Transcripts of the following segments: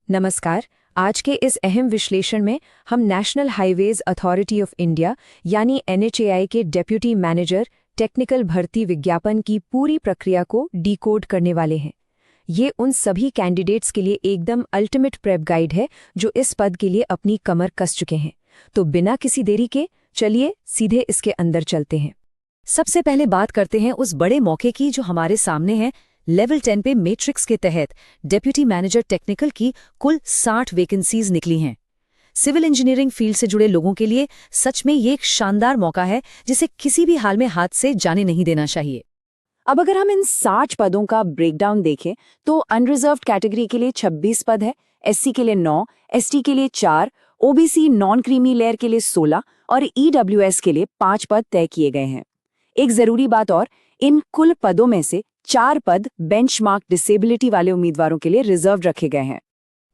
नमस्कार। आज के इस अहम विश्लेषण में हम national highways authority of India यानी NHAI के डेप्यूटी मैनेजर टेक्निकल भर्ती विज्ञापन की पूरी प्रक्रिया को डिकोड करने वाले हैं। ये उन सभी कैंडिडेट्स के लिए एकदम अल्टीमेट प्रेप गाइड है जो इस पद के लिए अपनी कमर कस चुके हैं। तो बिना किसी देरी के चलिए सीधे इसके अंदर चलते हैं। सबसे पहले बात करते हैं उस बड़े मौके की जो हमारे सामने है। लेवल 10 पे मैट्रिक्स के तहत डेप्यूटी मैनेजर टेक्निकल की कुल 60 वैकेंसीज निकली हैं। सिविल इंजीनियरिंग फील्ड से जुड़े लोगों के लिए सच में ये एक शानदार मौका है जिसे किसी भी हाल में हाथ से जाने नहीं देना चाहिए। अब अगर हम इन 60 पदों का ब्रेकडाउन देखें तो अनरिजर्व्ड कैटेगरी के लिए 26 पद है, SC के लिए 9, ST के लिए 4, OBC नॉन क्रीमी लेयर के लिए 16 और EWS के लिए 5 पद तय किए गए हैं। एक जरूरी बात और, इन कुल पदों में से 4 पद बेंचमार्क डिसेबिलिटी वाले उम्मीदवारों के लिए रिजर्व रखे गए हैं।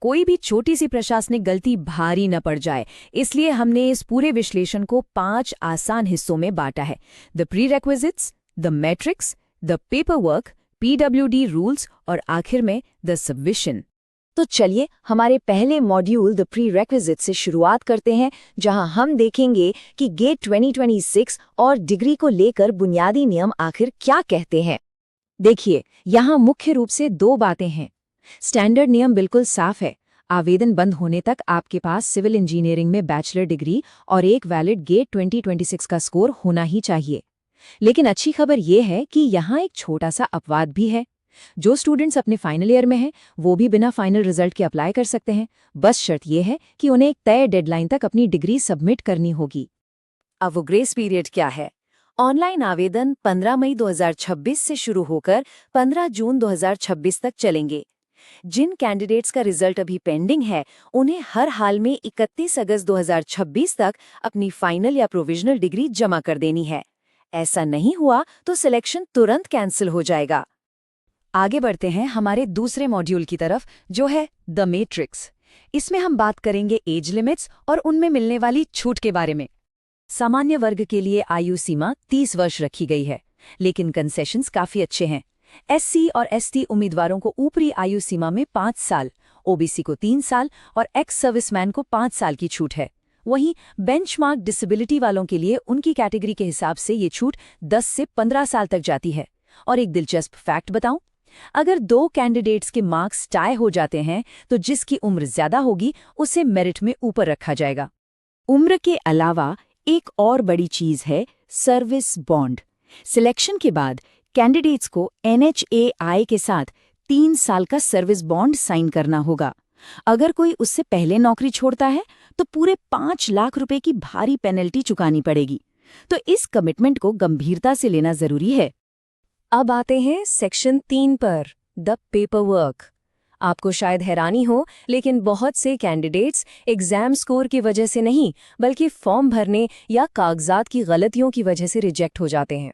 कोई भी छोटी सी प्रशासनिक गलती भारी न पड़ जाए, इसलिए हमने इस पूरे विश्लेषण को 5 आसान हिस्सों में बांटा है। The prerequisites, the matrix, the paperwork, PWD rules और आखिर में द सबमिशन। तो चलिए हमारे पहले मॉड्यूल द प्रीरेक्विजिट से शुरुआत करते हैं, जहां हम देखेंगे कि गेट 2026 और डिग्री को लेकर बुनियादी नियम आखिर क्या कहते हैं। देखिए, यहाँ मुख्य रूप से 2 बातें हैं। स्टैंडर्ड नियम बिल्कुल साफ है। आवेदन बंद होने तक आपके पास सिविल इंजीनियरिंग में बैचलर डिग्री और एक वैलिड गेट 2026 का स्कोर होना ही चाहिए। लेकिन अच्छी खबर यह है कि यहाँ एक छोटा सा अपवाद भी है। जो स्टूडेंट्स अपने फाइनल ईयर में हैं, वो भी बिना फाइनल रिजल्ट के अप्लाई कर सकते हैं। बस शर्त यह है कि उन्हें एक तय डेडलाइन तक अपनी डिग्री सबमिट करनी होगी। अब वो ग्रेस पीरियड क्या है? ऑनलाइन आवेदन 15 मई 2026 से शुरू होकर 15 जून 2026 तक चलेंगे। जिन कैंडिडेट्स का रिजल्ट अभी पेंडिंग है, उन्हें हर हाल में 31 अगस्त 2026 तक अपनी फाइनल या प्रोविजनल डिग्री जमा कर देनी है। ऐसा नहीं हुआ तो सिलेक्शन तुरंत कैंसिल हो जाएगा। आगे बढ़ते हैं हमारे दूसरे मॉड्यूल की तरफ, जो है द मैट्रिक्स। इसमें हम बात करेंगे एज लिमिट्स और उनमें मिलने वाली छूट के बारे में। सामान्य वर्ग के लिए आयु सीमा 30 वर्ष रखी गई है, लेकिन कंसेशंस काफी अच्छे हैं। SC और ST उम्मीदवारों को ऊपरी आयु सीमा में 5 साल, OBC को 3 साल और एक्स सर्विसमैन को 5 साल की छूट है। वहीं बेंचमार्क डिसेबिलिटी वालों के लिए उनकी कैटेगरी के हिसाब से ये छूट 10 से 15 साल तक जाती है। और एक दिलचस्प फैक्ट बताऊं, अगर 2 कैंडिडेट्स के मार्क्स टाई हो जाते हैं तो जिसकी उम्र ज्यादा होगी उसे मेरिट में ऊपर रखा जाएगा। उम्र के अलावा एक और बड़ी चीज है सर्विस बॉन्ड। सिलेक्शन के बाद कैंडिडेट्स को NHAI के साथ 3 साल का सर्विस बॉन्ड साइन करना होगा। अगर कोई उससे पहले नौकरी छोड़ता है तो पूरे 5 लाख रुपए की भारी पेनल्टी चुकानी पड़ेगी। तो इस कमिटमेंट को गंभीरता से लेना जरूरी है। अब आते हैं सेक्शन 3 पर, द पेपरवर्क। आपको शायद हैरानी हो, लेकिन बहुत से कैंडिडेट्स एग्जाम स्कोर की वजह से नहीं, बल्कि फॉर्म भरने या कागजात की गलतियों की वजह से रिजेक्ट हो जाते हैं।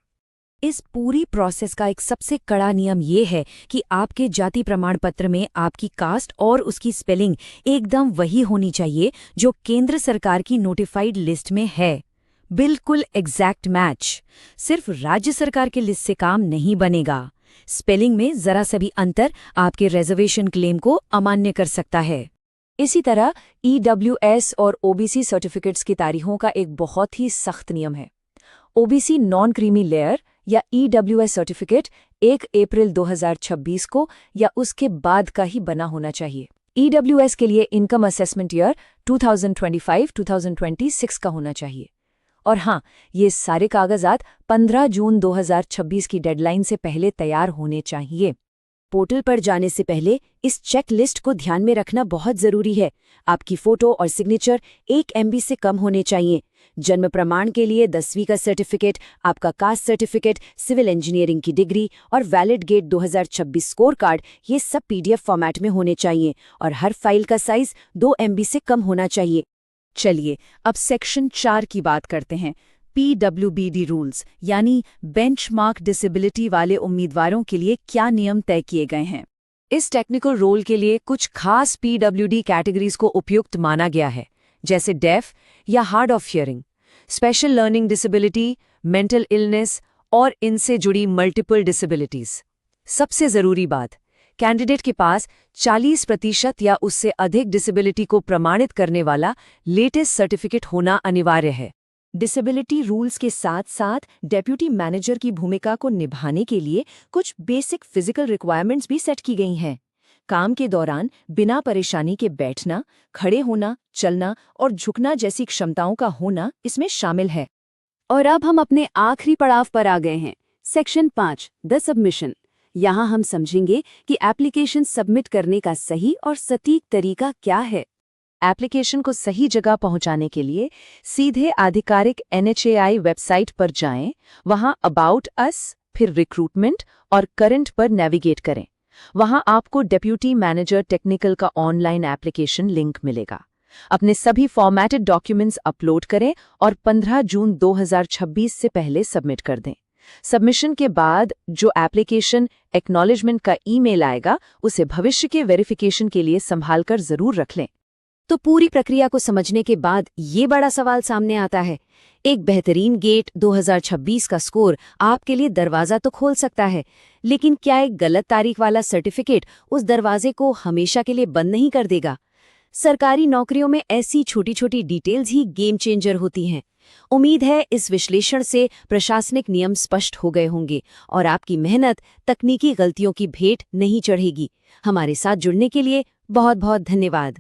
इस पूरी प्रोसेस का एक सबसे कड़ा नियम ये है कि आपके जाति प्रमाण पत्र में आपकी कास्ट और उसकी स्पेलिंग एकदम वही होनी चाहिए जो केंद्र सरकार की नोटिफाइड लिस्ट में है। बिल्कुल एग्जैक्ट मैच। सिर्फ राज्य सरकार की लिस्ट से काम नहीं बनेगा। स्पेलिंग में जरा सा भी अंतर आपके रिजर्वेशन क्लेम को अमान्य कर सकता है। इसी तरह EWS और OBC सर्टिफिकेट्स की तारीखों का एक बहुत ही सख्त नियम है। OBC नॉन क्रीमी लेयर या EWS सर्टिफिकेट 1 अप्रैल 2026 को या उसके बाद का ही बना होना चाहिए। EWS के लिए इनकम असेसमेंट ईयर 2025-2026 का होना चाहिए। और हाँ, ये सारे कागजात 15 जून 2026 की डेडलाइन से पहले तैयार होने चाहिए। पोर्टल पर जाने से पहले इस चेक लिस्ट को ध्यान में रखना बहुत जरूरी है। आपकी फोटो और सिग्नेचर 1 MB से कम होने चाहिए। जन्म प्रमाण के लिए 10वीं का सर्टिफिकेट, आपका कास्ट सर्टिफिकेट, सिविल इंजीनियरिंग की डिग्री और वैलिड गेट 2026 स्कोर कार्ड, ये सब PDF फॉर्मेट में होने चाहिए और हर फाइल का साइज 2 MB से कम होना चाहिए। चलिए अब सेक्शन 4 की बात करते हैं। PWBD रूल्स यानी बेंचमार्क डिसेबिलिटी वाले उम्मीदवारों के लिए क्या नियम तय किए गए हैं। इस टेक्निकल रोल के लिए कुछ खास PWD कैटेगरीज को उपयुक्त माना गया है, जैसे डेफ या hard of hearing, special learning disability, mental illness और इनसे जुड़ी मल्टीपल डिसेबिलिटीज। सबसे जरूरी बात, कैंडिडेट के पास 40% या उससे अधिक डिसेबिलिटी को प्रमाणित करने वाला लेटेस्ट सर्टिफिकेट होना अनिवार्य है। डिसेबिलिटी रूल्स के साथ साथ डेप्यूटी मैनेजर की भूमिका को निभाने के लिए कुछ बेसिक फिजिकल रिक्वायरमेंट्स भी सेट की गई हैं। काम के दौरान बिना परेशानी के बैठना, खड़े होना, चलना और झुकना जैसी क्षमताओं का होना इसमें शामिल है। और अब हम अपने आखिरी पड़ाव पर आ गए हैं, सेक्शन 5, द सबमिशन। यहाँ हम समझेंगे कि एप्लीकेशन सबमिट करने का सही और सटीक तरीका क्या है। एप्लीकेशन को सही जगह पहुंचाने के लिए सीधे आधिकारिक NHAI वेबसाइट पर जाएं, वहां अबाउट अस, फिर रिक्रूटमेंट और करंट पर नेविगेट करें। वहां आपको डेप्यूटी मैनेजर टेक्निकल का ऑनलाइन एप्लीकेशन लिंक मिलेगा। अपने सभी फॉर्मेटेड डॉक्यूमेंट्स अपलोड करें और 15 जून 2026 से पहले सबमिट कर दें। सबमिशन के बाद जो एप्लीकेशन एक्नॉलेजमेंट का ईमेल आएगा, उसे भविष्य के वेरिफिकेशन के लिए संभालकर जरूर रख लें। तो पूरी प्रक्रिया को समझने के बाद ये बड़ा सवाल सामने आता है, एक बेहतरीन गेट 2026 का स्कोर आपके लिए दरवाज़ा तो खोल सकता है, लेकिन क्या एक गलत तारीख वाला सर्टिफिकेट उस दरवाजे को हमेशा के लिए बंद नहीं कर देगा? सरकारी नौकरियों में ऐसी छोटी छोटी डिटेल्स ही गेम चेंजर होती हैं। उम्मीद है इस विश्लेषण से प्रशासनिक नियम स्पष्ट हो गए होंगे और आपकी मेहनत तकनीकी गलतियों की भेंट नहीं चढ़ेगी। हमारे साथ जुड़ने के लिए बहुत बहुत धन्यवाद।